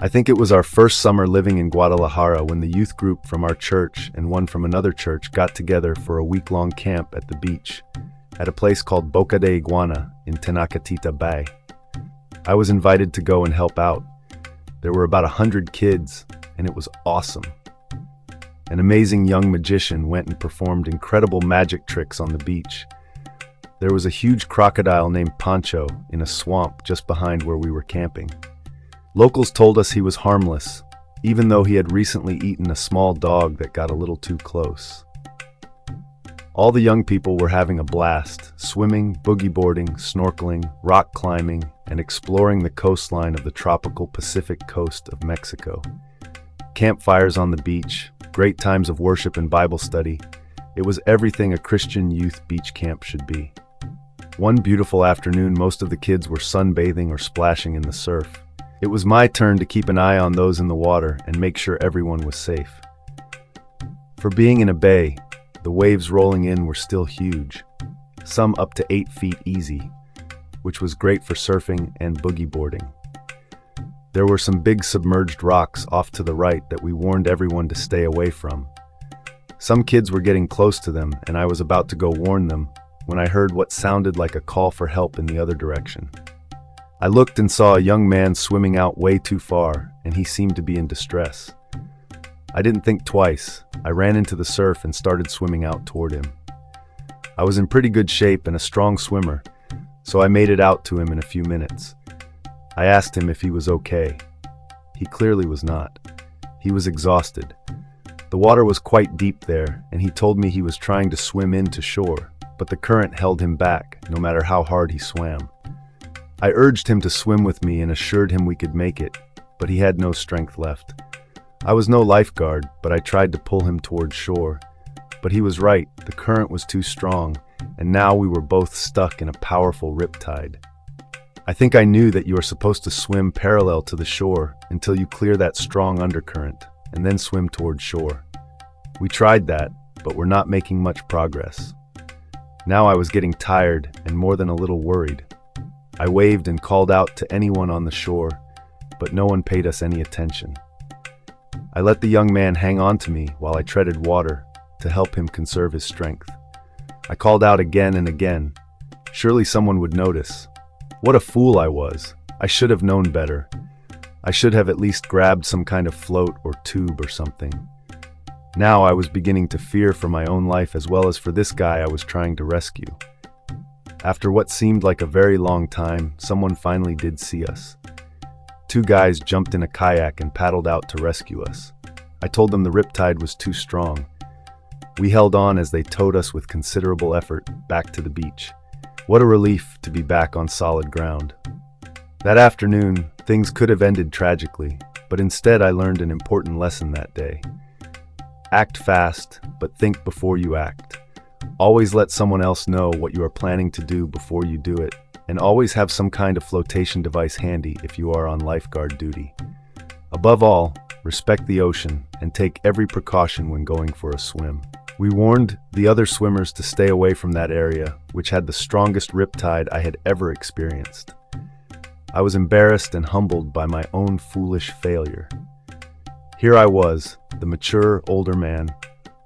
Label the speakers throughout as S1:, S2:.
S1: I think it was our first summer living in Guadalajara when the youth group from our church and one from another church got together for a week-long camp at the beach, at a place called Boca de Iguana in Tenacatita Bay. I was invited to go and help out. There were about 100 kids, and it was awesome. An amazing young magician went and performed incredible magic tricks on the beach. There was a huge crocodile named Pancho in a swamp just behind where we were camping. Locals told us he was harmless, even though he had recently eaten a small dog that got a little too close. All the young people were having a blast, swimming, boogie boarding, snorkeling, rock climbing, and exploring the coastline of the tropical Pacific coast of Mexico. Campfires on the beach, great times of worship and Bible study. It was everything a Christian youth beach camp should be. One beautiful afternoon, most of the kids were sunbathing or splashing in the surf. It was my turn to keep an eye on those in the water and make sure everyone was safe. For being in a bay, the waves rolling in were still huge, some up to 8 feet easy, which was great for surfing and boogie boarding. There were some big submerged rocks off to the right that we warned everyone to stay away from. Some kids were getting close to them, and I was about to go warn them when I heard what sounded like a call for help in the other direction. I looked and saw a young man swimming out way too far, and he seemed to be in distress. I didn't think twice. I ran into the surf and started swimming out toward him. I was in pretty good shape and a strong swimmer, so I made it out to him in a few minutes. I asked him if he was okay. He clearly was not. He was exhausted. The water was quite deep there, and he told me he was trying to swim in to shore, but the current held him back, no matter how hard he swam. I urged him to swim with me and assured him we could make it, but he had no strength left. I was no lifeguard, but I tried to pull him toward shore. But he was right, the current was too strong, and now we were both stuck in a powerful riptide. I think I knew that you are supposed to swim parallel to the shore until you clear that strong undercurrent, and then swim toward shore. We tried that, but were not making much progress. Now I was getting tired and more than a little worried. I waved and called out to anyone on the shore, but no one paid us any attention. I let the young man hang on to me while I treaded water to help him conserve his strength. I called out again and again. Surely someone would notice. What a fool I was. I should have known better. I should have at least grabbed some kind of float or tube or something. Now I was beginning to fear for my own life as well as for this guy I was trying to rescue. After what seemed like a very long time, someone finally did see us. 2 guys jumped in a kayak and paddled out to rescue us. I told them the riptide was too strong. We held on as they towed us with considerable effort back to the beach. What a relief to be back on solid ground. That afternoon, things could have ended tragically, but instead I learned an important lesson that day. Act fast, but think before you act. Always let someone else know what you are planning to do before you do it, and always have some kind of flotation device handy if you are on lifeguard duty. Above all, respect the ocean and take every precaution when going for a swim. We warned the other swimmers to stay away from that area, which had the strongest riptide I had ever experienced. I was embarrassed and humbled by my own foolish failure. Here I was, the mature, older man,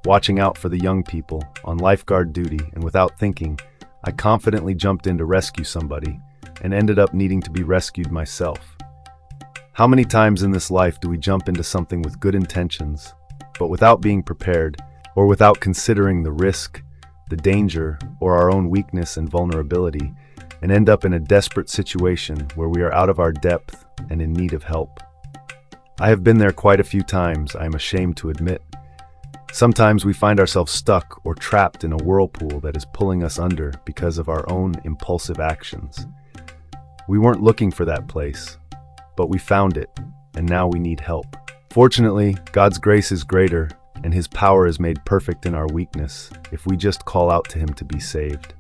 S1: watching out for the young people, on lifeguard duty, and without thinking, I confidently jumped in to rescue somebody, and ended up needing to be rescued myself. How many times in this life do we jump into something with good intentions, but without being prepared, or without considering the risk, the danger, or our own weakness and vulnerability, and end up in a desperate situation where we are out of our depth and in need of help? I have been there quite a few times, I am ashamed to admit. Sometimes we find ourselves stuck or trapped in a whirlpool that is pulling us under because of our own impulsive actions. We weren't looking for that place, but we found it, and now we need help. Fortunately, God's grace is greater, and His power is made perfect in our weakness if we just call out to Him to be saved.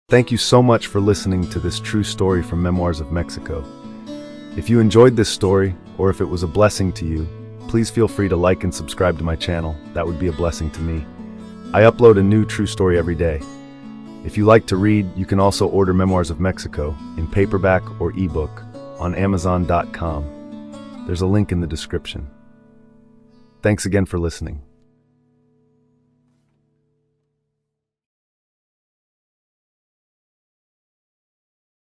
S1: Thank you so much for listening to this true story from Memoirs of Mexico. If you enjoyed this story, or if it was a blessing to you, please feel free to like and subscribe to my channel. That would be a blessing to me. I upload a new true story every day. If you like to read, you can also order Memoirs of Mexico in paperback or ebook, on Amazon.com. There's a link in the description. Thanks again for listening.